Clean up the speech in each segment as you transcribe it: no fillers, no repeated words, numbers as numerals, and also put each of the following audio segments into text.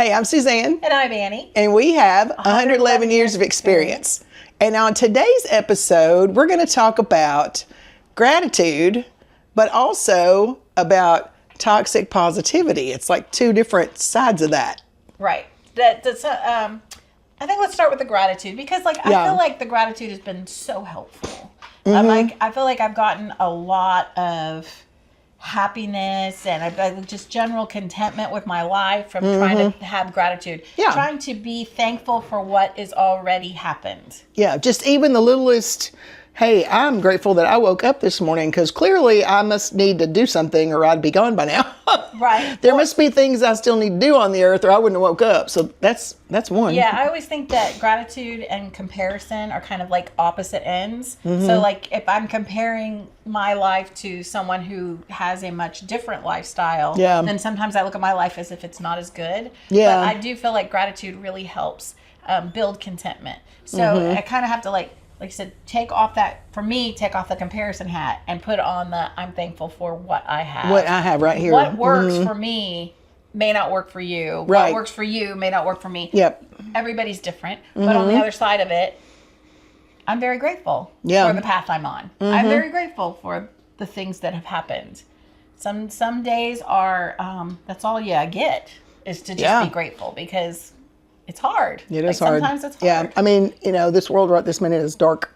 Hey, I'm Suzanne. And I'm Annie. And we have 111 years of experience. And on today's episode, we're going to talk about gratitude, but also about toxic positivity. It's like two different sides of that. Right. I think let's start with the gratitude because I feel like the gratitude has been so helpful. I feel like I've gotten a lot of happiness and I've just general contentment with my life from trying to have gratitude. Yeah. Trying to be thankful for what is already happened. Yeah, just even the littlest, hey, I'm grateful that I woke up this morning because clearly I must need to do something or I'd be gone by now. Right. There must be things I still need to do on the earth or I wouldn't have woke up. So that's one. Yeah, I always think that gratitude and comparison are kind of like opposite ends. So like if I'm comparing my life to someone who has a much different lifestyle, then sometimes I look at my life as if it's not as good. Yeah. But I do feel like gratitude really helps build contentment. So I kind of have to like I said, take off the comparison hat and put on the I'm thankful for what I have. What I have right here. What works for me may not work for you. Right. What works for you may not work for me. Yep. Everybody's different. But on the other side of it, I'm very grateful for the path I'm on. I'm very grateful for the things that have happened. Some days are, that's all you get is to just be grateful because it's hard. It is hard. Sometimes it's hard. Yeah. I mean, this world right this minute is dark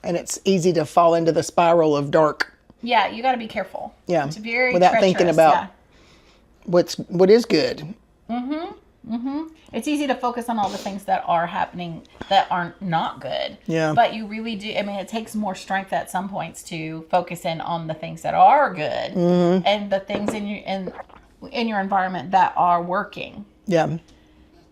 and it's easy to fall into the spiral of dark. Yeah. You got to be careful. Yeah. It's very without thinking about what is good. It's easy to focus on all the things that are happening that are not good. Yeah. But you really do. I mean, it takes more strength at some points to focus in on the things that are good and the things in your environment that are working. Yeah.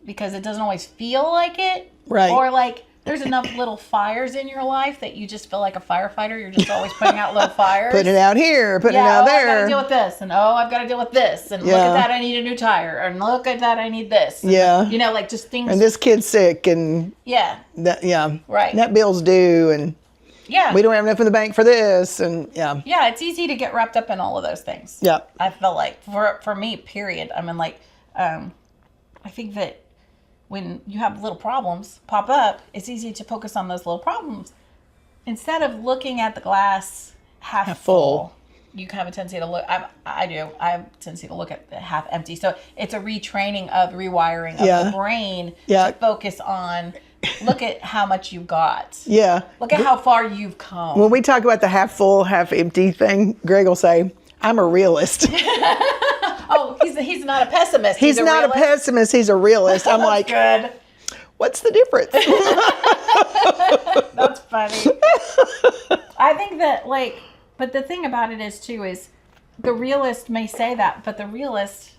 Because it doesn't always feel like it. Right. Or like there's enough little fires in your life that you just feel like a firefighter. You're just always putting out little fires. Putting it out here, putting it out there. I got to deal with this. And I've got to deal with this. And look at that, I need a new tire. And look at that, I need this. And, like just things. And this kid's sick and. Yeah. Right. And that bill's due and. Yeah. We don't have enough in the bank for this and Yeah, it's easy to get wrapped up in all of those things. Yeah. I feel like for me, period. I mean I think that when you have little problems pop up, it's easy to focus on those little problems. Instead of looking at the glass half full, you have a tendency to look, I have a tendency to look at the half empty. So it's a retraining of rewiring of the brain to focus on, look at how much you've got. Yeah. Look at how far you've come. When we talk about the half full, half empty thing, Greg will say, I'm a realist. Oh, he's not a pessimist. He's not realist. a pessimist. He's a realist. I'm like, good. What's the difference? That's funny. I think that but the thing about it is the realist may say that, but the realist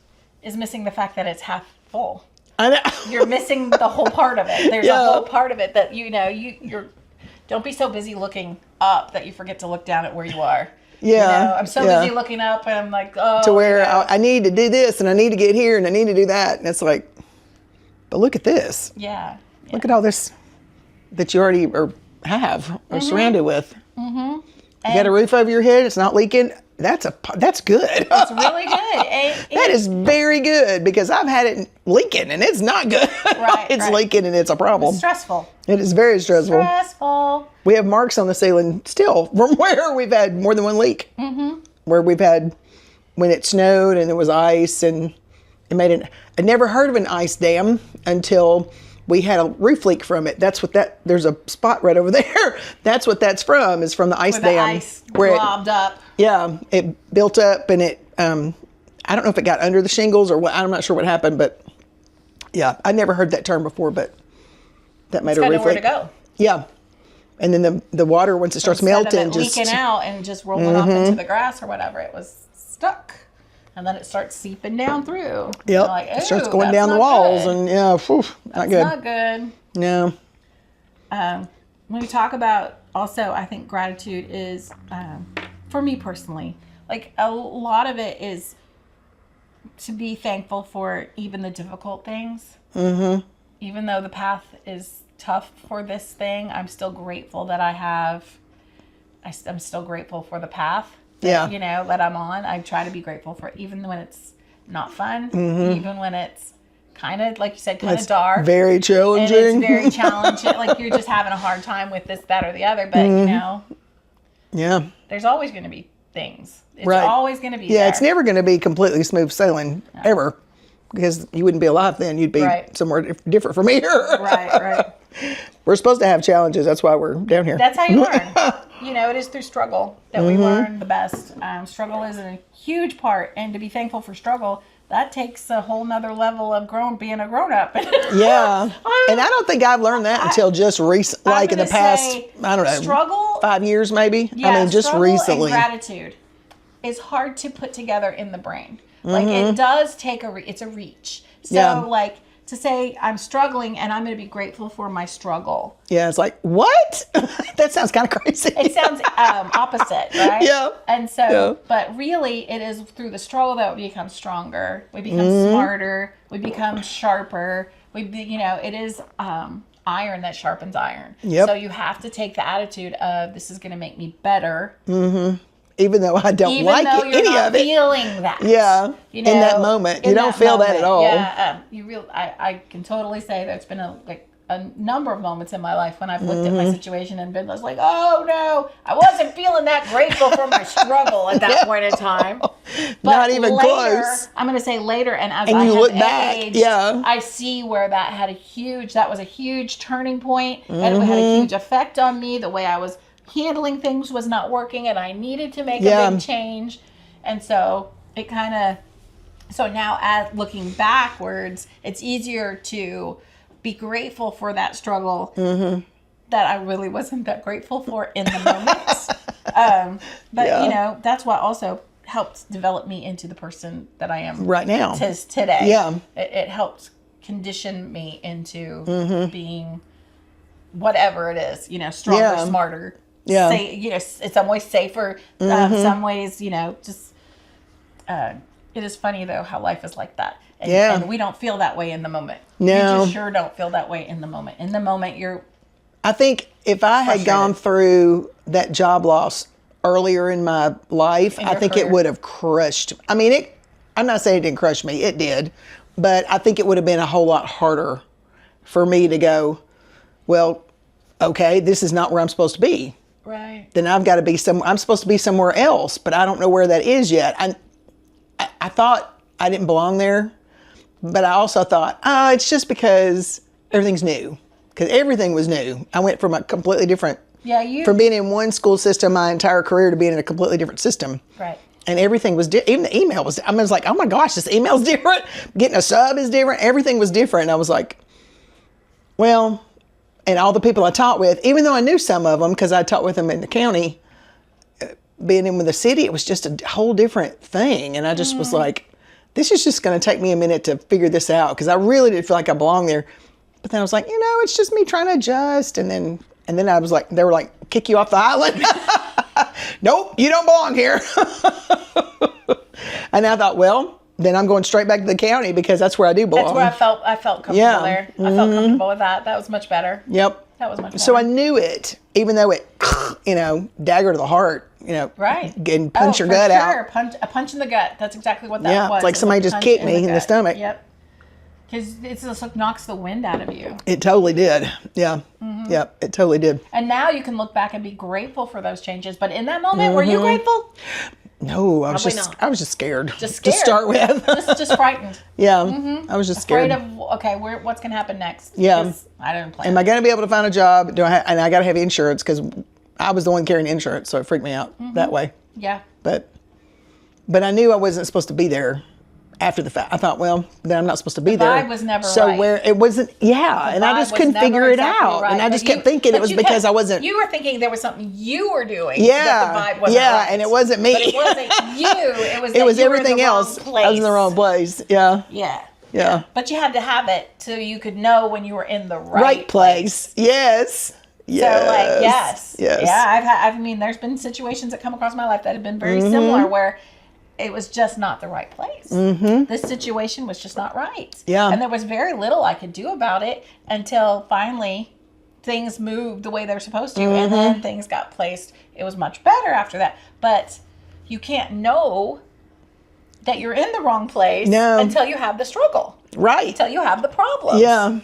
is missing the fact that it's half full. I know. You're missing the whole part of it. There's a whole part of it that you're. Don't be so busy looking up that you forget to look down at where you are. Yeah. I'm so busy looking up and I'm like, to where I need to do this and I need to get here and I need to do that. And it's like, but look at this. Yeah. Look at all this that you already have or surrounded with. You got a roof over your head. It's not leaking. That's good. It's really good. That is very good because I've had it leaking and it's not good. Right. It's leaking and it's a problem. It's stressful. It is very stressful. We have marks on the ceiling still from where we've had more than one leak. Where we've had when it snowed and there was ice and it made it. I never heard of an ice dam until we had a roof leak from it. That's what there's a spot right over there. That's what that's from, is from the ice dam. The ice globbed up. Yeah, it built up and it, I don't know if it got under the shingles or what, I'm not sure what happened, but yeah, I never heard that term before, but that made a roof leak. Nowhere to go. Yeah. And then the water, once it starts melting, just leaking out and just rolling off into the grass or whatever, it was stuck. And then it starts seeping down through. Yep. Like, it starts going down the walls and not good. Not good. No. When we talk about also, I think gratitude is, for me personally, like a lot of it is to be thankful for even the difficult things. Even though the path is tough for this thing, I'm still grateful that I'm still grateful for the path that I'm on. I try to be grateful for even when it's not fun, even when it's kind of, like you said, kind of dark. Very challenging. And it's very challenging. Like you're just having a hard time with this, that, or the other. But, you know, there's always going to be things. It's always going to be there. It's never going to be completely smooth sailing, ever. Because you wouldn't be alive then. You'd be somewhere different from here. Right. We're supposed to have challenges. That's why we're down here. That's how you learn. You know, it is through struggle that we learn the best. Struggle is a huge part. And to be thankful for struggle, that takes a whole nother level of being a grown-up. Yeah. And I don't think I've learned that until just recently, like in the past, I don't know, struggle, 5 years maybe. Yeah, I mean, just recently. And gratitude is hard to put together in the brain. Like it does take it's a reach. So like to say I'm struggling and I'm going to be grateful for my struggle. Yeah, it's like, what? That sounds kind of crazy. It sounds opposite, right? Yeah. And so, but really it is through the struggle that we become stronger. We become smarter. We become sharper. It is iron that sharpens iron. Yep. So you have to take the attitude of this is going to make me better. Even though I don't like any of it. Even though you're not feeling that. Yeah, in that moment. You don't feel that at all. Yeah, I can totally say there's been a number of moments in my life when I've looked at my situation and been like, oh no, I wasn't feeling that grateful for my struggle at that point in time. But not even later, close. I'm going to say later, and as and I you have look aged, back, I see where that was a huge turning point, and it had a huge effect on me, the way I was handling things was not working, and I needed to make a big change. And so it so now as looking backwards, it's easier to be grateful for that struggle that I really wasn't that grateful for in the moment. But that's what also helped develop me into the person that I am right now today. Yeah, it helped condition me into being whatever it is, stronger, smarter. Yeah. In some ways safer, some ways, just, it is funny though how life is like that. And we don't feel that way in the moment. No. You just sure don't feel that way in the moment. In the moment, I think if I had gone through that job loss earlier in my life, I think it would have crushed. I mean, I'm not saying it didn't crush me. It did. But I think it would have been a whole lot harder for me to go, well, okay, this is not where I'm supposed to be. Right. Then I've got to be I'm supposed to be somewhere else, but I don't know where that is yet. I thought I didn't belong there, but I also thought, it's just because everything's new. Because everything was new. I went from a completely different, from being in one school system my entire career to being in a completely different system. Right. And everything was different. Even the email was, I was like, oh my gosh, this email's different. Getting a sub is different. Everything was different. And I was like, well, and all the people I taught with, even though I knew some of them, because I taught with them in the county, being in with the city, it was just a whole different thing. And I just was like, this is just going to take me a minute to figure this out, because I really did feel like I belonged there. But then I was like, it's just me trying to adjust. And then I was like, they were like, kick you off the island. Nope, you don't belong here. And I thought, well, then I'm going straight back to the county, because that's where I do belong. That's where I felt comfortable there. I felt comfortable with that. That was much better. Yep. That was much better. So I knew it, even though it, dagger to the heart, right. And punch your gut out. A punch in the gut. That's exactly what that was. Yeah, it's like somebody just kicked me in the stomach. Yep. Because it just knocks the wind out of you. It totally did. Yeah. Yep, it totally did. And now you can look back and be grateful for those changes. But in that moment, were you grateful? No, I was just scared. Just scared. To start with. just frightened. Yeah. I was just afraid scared. of, what's going to happen next? Yeah. I didn't plan. Am I going to be able to find a job? And I got to have insurance, because I was the one carrying insurance, so it freaked me out that way. Yeah. But I knew I wasn't supposed to be there after the fact. I thought, well, then I'm not supposed to be there. The vibe was never so right. where it wasn't, and I just couldn't figure it out. Right. And I just kept thinking it was because I wasn't. You were thinking there was something you were doing. Yeah. That the vibe wasn't right. And it wasn't me. But it wasn't you. It was everything else. I was in the wrong place. Yeah. Yeah. But you had to have it so you could know when you were in the right place. Yes. Yes. So yes. Yeah. I mean, there's been situations that come across my life that have been very similar, where it was just not the right place. This situation was just not right. Yeah. And there was very little I could do about it until finally things moved the way they're supposed to. And then things got placed. It was much better after that. But you can't know that you're in the wrong place until you have the struggle. Right. until you have the problems. Yeah.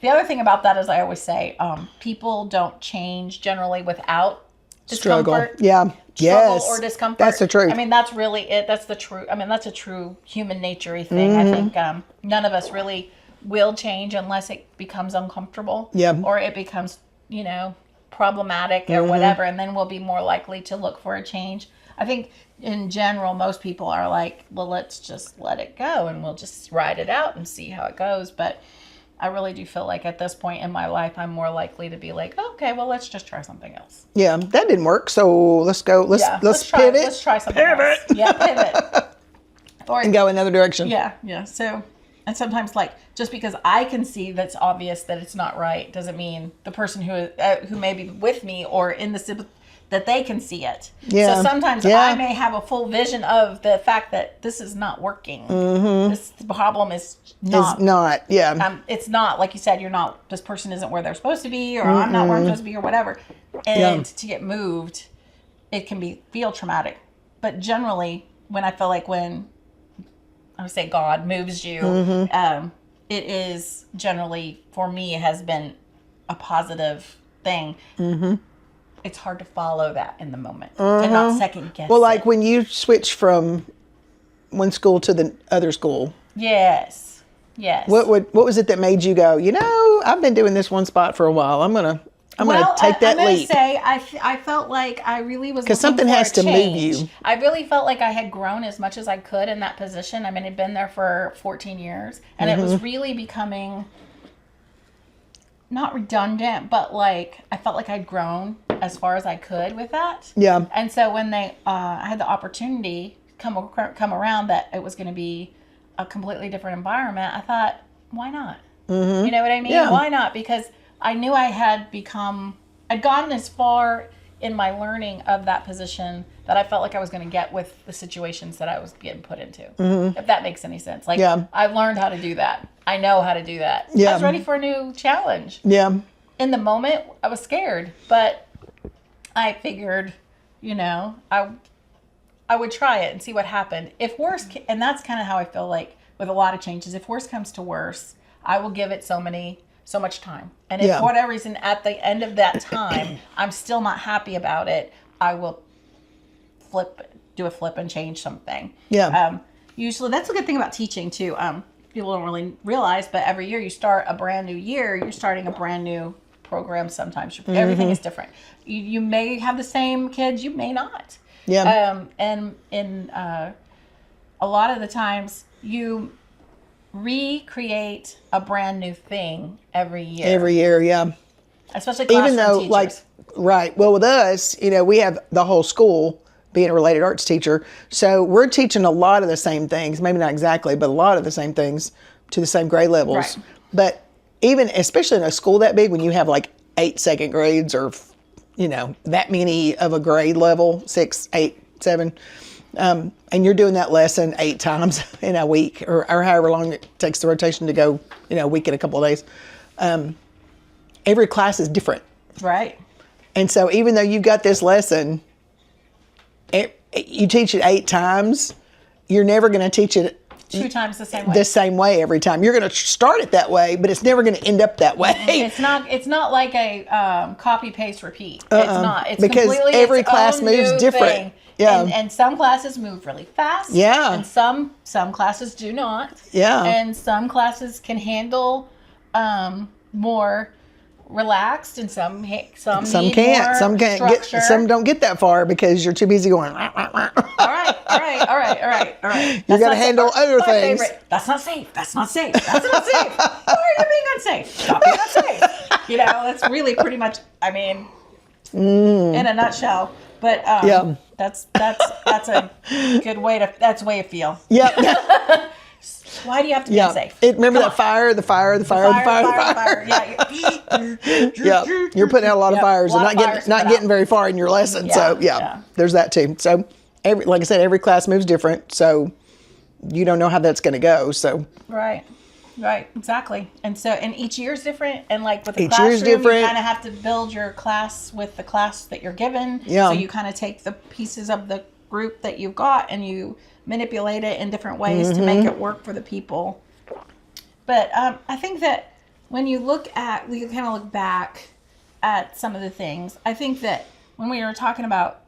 The other thing about that is I always say, people don't change generally without discomfort. Struggle. Yeah. Struggle or discomfort. That's the truth. I mean, that's really it. That's the truth. I mean, that's a true human nature-y thing. I think none of us really will change unless it becomes uncomfortable. Yeah. Or it becomes, problematic or whatever, and then we'll be more likely to look for a change. I think in general, most people are like, well, let's just let it go and we'll just ride it out and see how it goes. But I really do feel like at this point in my life, I'm more likely to be like, okay, well, let's just try something else. Yeah, that didn't work. So let's go. Let's pivot. Let's try something else. Yeah, pivot. And go another direction. Yeah. So, and sometimes just because I can see that's obvious that it's not right doesn't mean the person who may be with me or in the that they can see it. Yeah. So sometimes I may have a full vision of the fact that this is not working. This problem is not. It's not. Yeah. It's not, like you said, this person isn't where they're supposed to be, or I'm not where I'm supposed to be, or whatever. And to get moved, it can feel traumatic. But generally, when I would say God moves you, it is generally, for me, it has been a positive thing. It's hard to follow that in the moment and not second guess. Well, like when you switch from one school to the other school. Yes. What was it that made you go, I've been doing this one spot for a while. I'm gonna take that leap. I'm gonna say I felt like I really was, because something has to move you. I really felt like I had grown as much as I could in that position. I mean, I'd been there for 14 years, and it was really becoming not redundant, but I felt like I'd grown as far as I could with that. Yeah. And so when I had the opportunity come around that it was going to be a completely different environment, I thought, why not? You know what I mean? Yeah. Why not? Because I knew I'd gotten as far in my learning of that position that I felt like I was going to get with the situations that I was getting put into. If that makes any sense. I've learned how to do that. I know how to do that. Yeah. I was ready for a new challenge. Yeah. In the moment, I was scared, but I figured, I would try it and see what happened. If worse, and that's kind of how I feel like with a lot of changes, if worse comes to worse, I will give it so much time. And if for whatever reason, at the end of that time, I'm still not happy about it, I will do a flip and change something. Yeah. Usually, that's a good thing about teaching too. People don't really realize, but every year you start a brand new year, you're starting a brand new program. Sometimes everything is different. You may have the same kids, you may not. Yeah. And in a lot of the times, you recreate a brand new thing every year. Every year, yeah. Especially classroom even though, teachers. right. Well, with us, we have the whole school being a related arts teacher. So we're teaching a lot of the same things, maybe not exactly, but a lot of the same things to the same grade levels. Right. But especially in a school that big, when you have 8 second grades or, that many of a grade level, 6, 8, 7, and you're doing that lesson 8 times in a week or however long it takes the rotation to go, a week and a couple of days. Every class is different. Right. And so even though you've got this lesson, you teach it 8 times, you're never going to teach it 2 times the same way. The same way every time. You're going to start it that way, but it's never going to end up that way. It's not like a copy paste repeat. It's not. It's because completely every its class own moves new different. thing. Yeah. And some classes move really fast. Yeah. And some classes do not. Yeah. And some classes can handle more relaxed, and some need can't. More some can't structure. get. Some don't get that far because you're too busy going. All right. You got to handle other things. Favorite. That's not safe. That's not safe. Why are you being unsafe? Stop being unsafe. That's really pretty much. I mean, in a nutshell. But that's a good way to. That's a way to feel. Yeah. Why do you have to be unsafe? Remember that fire. Yeah, you're putting out a lot of fires and not getting very far in your lesson. Yeah, there's that too. So like I said, every class moves different. So you don't know how that's going to go. So right, exactly. And each year's different. And with the each year's classroom, different. You kind of have to build your class with the class that you're given. Yeah. So you kind of take the pieces of the group that you've got and you manipulate it in different ways to make it work for the people But I think that when you kind of look back at some of the things, I think that when we were talking about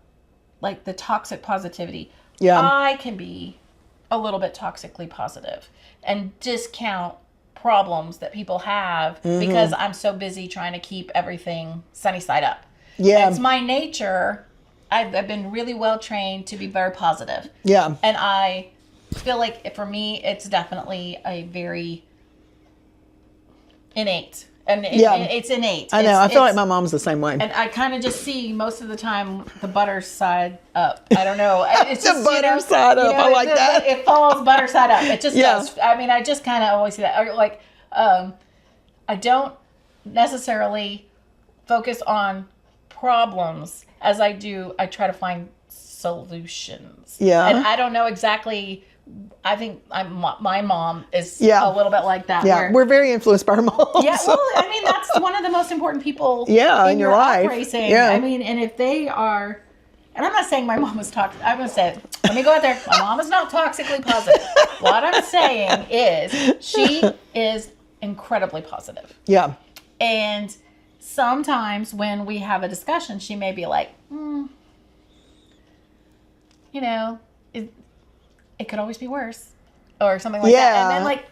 like the toxic positivity, I can be a little bit toxically positive and discount problems that people have because I'm so busy trying to keep everything sunny side up. Yeah. It's my nature. I've been really well trained to be very positive. Yeah. And I feel like for me, it's definitely a very innate. And it's innate. I know. I feel like my mom's the same way. And I kind of just see most of the time the butter side up. I don't know. It's the just, butter side up. I like that. It falls butter side up. It just does. I mean, I just kind of always see that. Like, I don't necessarily focus on problems as I try to find solutions. Yeah. And I don't know exactly. I think my mom is a little bit like that. Yeah, we're very influenced by our moms. Yeah, well, I mean, that's one of the most important people in your life. Racing. Yeah. I mean, and if they are, and I'm not saying my mom was toxic. I'm going to say, let me go out there. My mom is not toxically positive. What I'm saying is she is incredibly positive. Yeah. And sometimes when we have a discussion, she may be like, it could always be worse or something like that. And then like,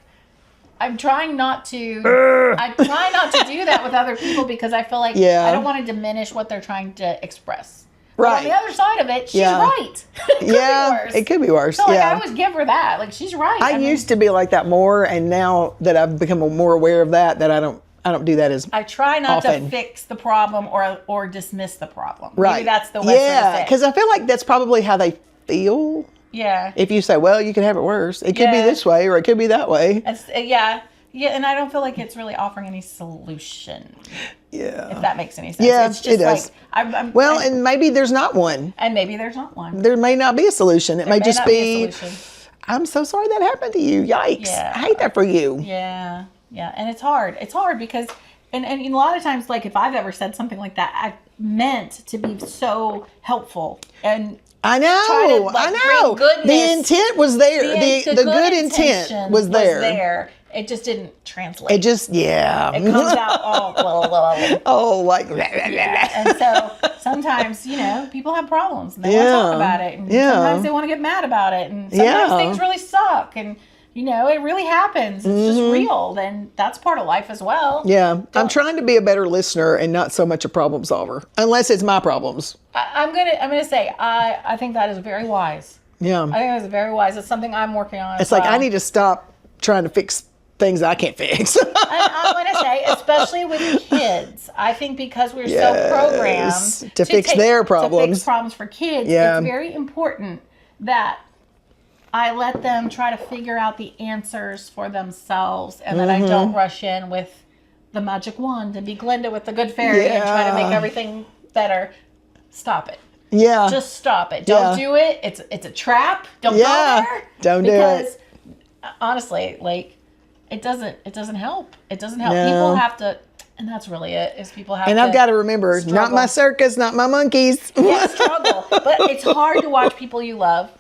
I'm trying not to do that with other people because I feel like I don't want to diminish what they're trying to express. Right. But on the other side of it, she's right. It could be worse. It could be worse. So like, I always give her that. Like, she's right. I used to be like that more. And now that I've become more aware of that I don't do that as I try not to fix the problem or dismiss the problem. Right. Maybe that's the way to say it. Yeah, because I feel like that's probably how they feel. Yeah. If you say, well, you can have it worse. It could be this way or it could be that way. Yeah, and I don't feel like it's really offering any solution. Yeah. If that makes any sense. Yeah, it's just it does. Like, and maybe there's not one. And maybe there's not one. There may not be a solution. It may just be, I'm so sorry that happened to you. Yikes. Yeah. I hate that for you. Yeah. Yeah. And it's hard. It's hard because, and a lot of times, like if I've ever said something like that, I've meant to be so helpful and I know. The intent was there. The good intent was there. It just didn't translate. It just, It comes out all, like. And so sometimes, people have problems and they want to talk about it. And sometimes they want to get mad about it. And sometimes things really suck. And, it really happens. It's just real. And that's part of life as well. Yeah. I'm trying to be a better listener and not so much a problem solver. Unless it's my problems. I'm gonna say I think that is very wise. Yeah. I think that is very wise. It's something I'm working on. It's like I need to stop trying to fix things I can't fix. I'm going to say, especially with kids, I think because we're so programmed to fix their problems. To fix problems for kids, it's very important that I let them try to figure out the answers for themselves and that I don't rush in with the magic wand and be Glinda with the good fairy and try to make everything better. Stop it. Yeah. Just stop it. Don't do it. It's a trap. Don't go there. Don't do it. Because honestly, like, it doesn't help. It doesn't help. No. People have to, and that's really it, is people have to. And I've got to remember, struggle. Not my circus, not my monkeys. Yeah, struggle. But it's hard to watch people you love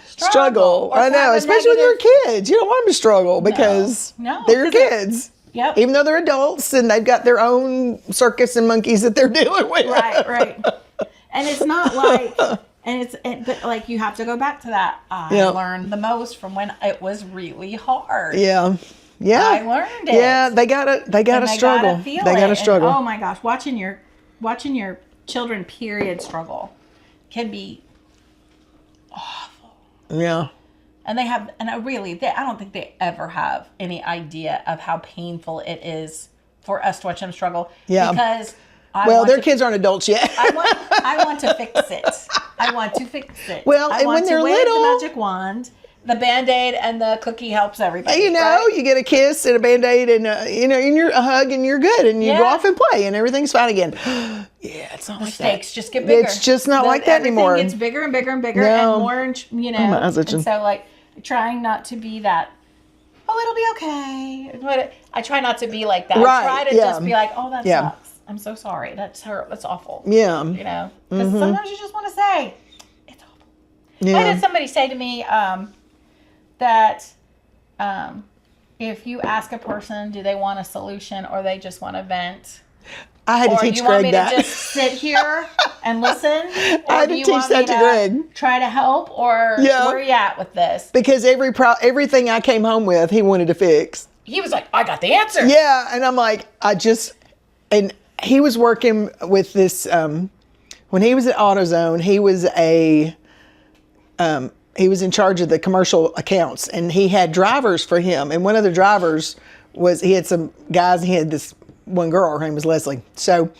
struggle. I know, especially with your kids. You don't want them to struggle because they're your kids. Yep. Even though they're adults and they've got their own circus and monkeys that they're dealing with. Right. And it's not like, but like you have to go back to that. I learned the most from when it was really hard. Yeah. I learned it. Yeah, they gotta struggle. They gotta struggle. And, oh my gosh, watching your children period struggle can be awful. Yeah. And I don't think they ever have any idea of how painful it is for us to watch them struggle. Yeah. Because their kids aren't adults yet. I want to fix it. I want to fix it. Well, and when they're little, the magic wand, the Band-Aid and the cookie helps everybody. You get a kiss and a Band-Aid and a hug and you're good and you go off and play and everything's fine again. It's not like that. The stakes just get bigger. It's just not like that anymore. Everything gets bigger and bigger and bigger and more, my eyes itching. And so like trying not to be that, it'll be okay. But I try not to be like that. Right. I try to just be like, that sucks. I'm so sorry. That's awful. Yeah. Because sometimes you just want to say, it's awful. Yeah. I had somebody say to me that if you ask a person, do they want a solution or they just want to vent? I had to Or teach you want Greg me that. to just sit here and listen? Or I had do to you teach want that me to Greg. try to help? Or Yeah. where are you at with this? Because everything I came home with, he wanted to fix. He was like, I got the answer. Yeah, and I'm like, and he was working with this, when he was at AutoZone, he was in charge of the commercial accounts, and he had drivers for him. And one of the drivers he had some guys, and he had this one girl, her name was Leslie. So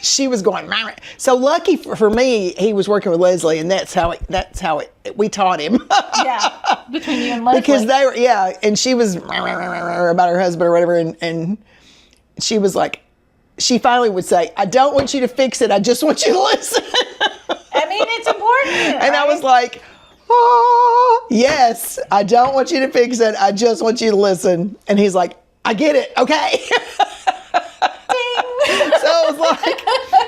she was going, Mama. So lucky for me, he was working with Leslie, and that's how we taught him. Yeah, between you and Leslie. Because they were, and she was about her husband or whatever, and she was like, she finally would say, I don't want you to fix it, I just want you to listen. I mean, it's important. And I was like, oh, yes, I don't want you to fix it, I just want you to listen. And he's like, I get it, okay. Ding. So it was like,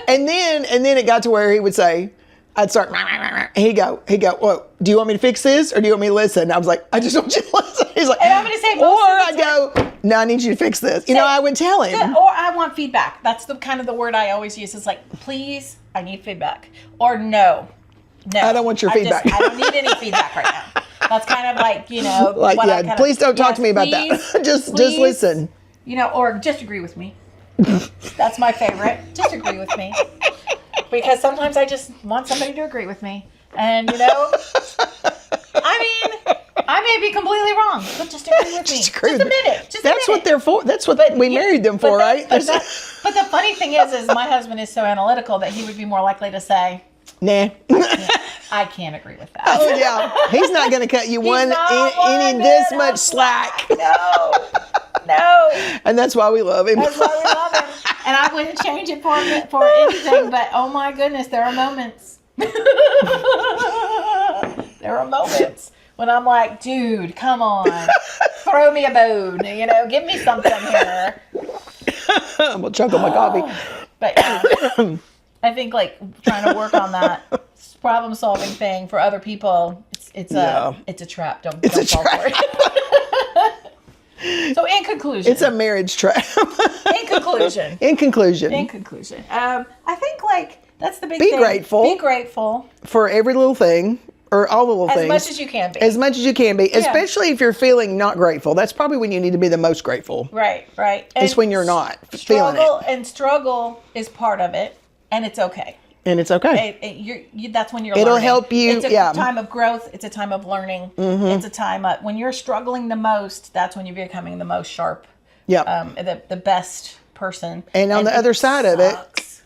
and then it got to where he would say, I'd start, and he'd go, well, do you want me to fix this or do you want me to listen? And I was like, I just want you to listen. He's like, And I'm going to say, or I'd go, no, I need you to fix this. I would tell him. Or I want feedback. That's the kind of the word I always use. Is like, please, I need feedback. Or no, I don't want your feedback. I don't need any feedback right now. That's kind of like, like, what yeah, please don't talk to me about that. just listen. Or just agree with me. That's my favorite. Just agree with me. Because sometimes I just want somebody to agree with me. And, I mean, I may be completely wrong, but just agree with me. Just admit it. That's what they're for. That's what we married them for, right? But the funny thing is my husband is so analytical that he would be more likely to say, nah. I can't agree with that. Oh, yeah. He's not going to cut you any this much slack. No. And that's why we love him. That's why we love him. And I wouldn't change it for anything, but oh my goodness, there are moments. There are moments when I'm like, dude, come on. Throw me a bone. Give me something here. I'm going to chug on my coffee. But I think like trying to work on that problem solving thing for other people, it's a trap. Don't fall for it. So in conclusion. It's a marriage trap. In conclusion. I think like that's the big thing. Be grateful. Be grateful. For every little thing. Or all the little things. As much as you can be. As much as you can be. Yeah. Especially if you're feeling not grateful. That's probably when you need to be the most grateful. Right. It's when you're not feeling it. And struggle is part of it. And it's okay. And it's okay. That's when you're It'll learning. help you. It's a time of growth. It's a time of learning. Mm-hmm. It's a time when you're struggling the most, that's when you're becoming the most sharp. Yeah. The best person. And on the other side of it,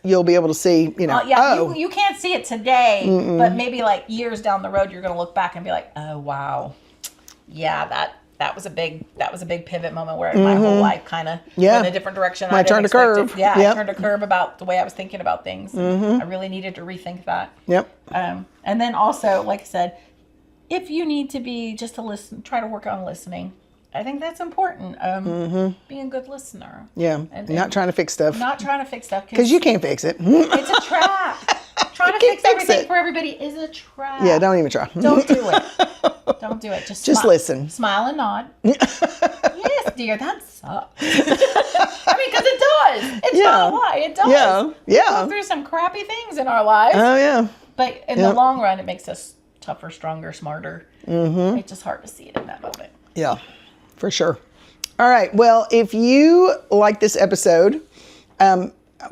you'll be able to see, you can't see it today, but maybe like years down the road, you're going to look back and be like, oh, wow. Yeah, that was a big pivot moment where my whole life kind of went in a different direction. I turned a curve. Yeah, I turned a curve about the way I was thinking about things. I really needed to rethink that. Yep. And then also, like I said, if you need to be just to listen, try to work on listening. I think that's important. Being a good listener. Yeah. And not trying to fix stuff. Because you can't fix it. It's a trap. Trying to fix everything for everybody is a trap. Yeah, don't even try. Don't do it. Don't do it. Just listen. Smile and nod. Yes, dear, that sucks. I mean, because it does. It's not a lie. It does. Yeah. We go through some crappy things in our lives. Oh, yeah. But in the long run, it makes us tougher, stronger, smarter. It's just hard to see it in that moment. Yeah, for sure. All right. Well, if you like this episode,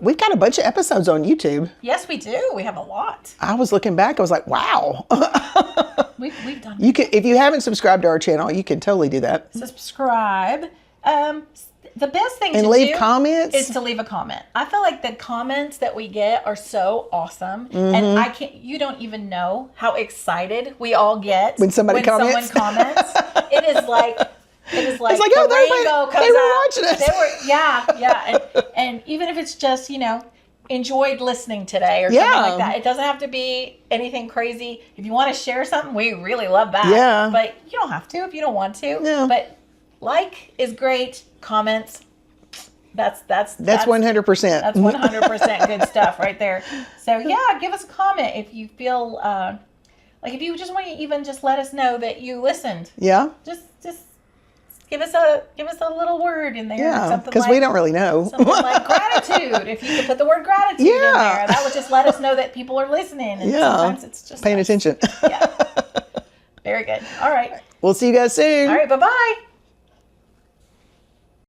we've got a bunch of episodes on YouTube. Yes, we do. We have a lot. I was looking back. I was like, wow. We've done. You can, if you haven't subscribed to our channel, you can totally do that. Subscribe. The best thing and to leave do comments is to leave a comment. I feel like the comments that we get are so awesome, and you don't even know how excited we all get when someone comments. It is like it's like oh, the rainbow comes they were out. Watching us. Yeah. And even if it's just enjoyed listening today or something like that. It doesn't have to be anything crazy. If you want to share something, we really love that. Yeah. But you don't have to if you don't want to. No. But like is great. Comments. That's 100%. That's 100% good stuff right there. So yeah, give us a comment if you feel like if you just want to even just let us know that you listened. Yeah. Just give us a little word in there. Yeah, because we don't really know. Something like gratitude. If you could put the word gratitude in there, that would just let us know that people are listening. And sometimes it's just paying attention. Yeah. Very good. All right. We'll see you guys soon. All right. Bye-bye.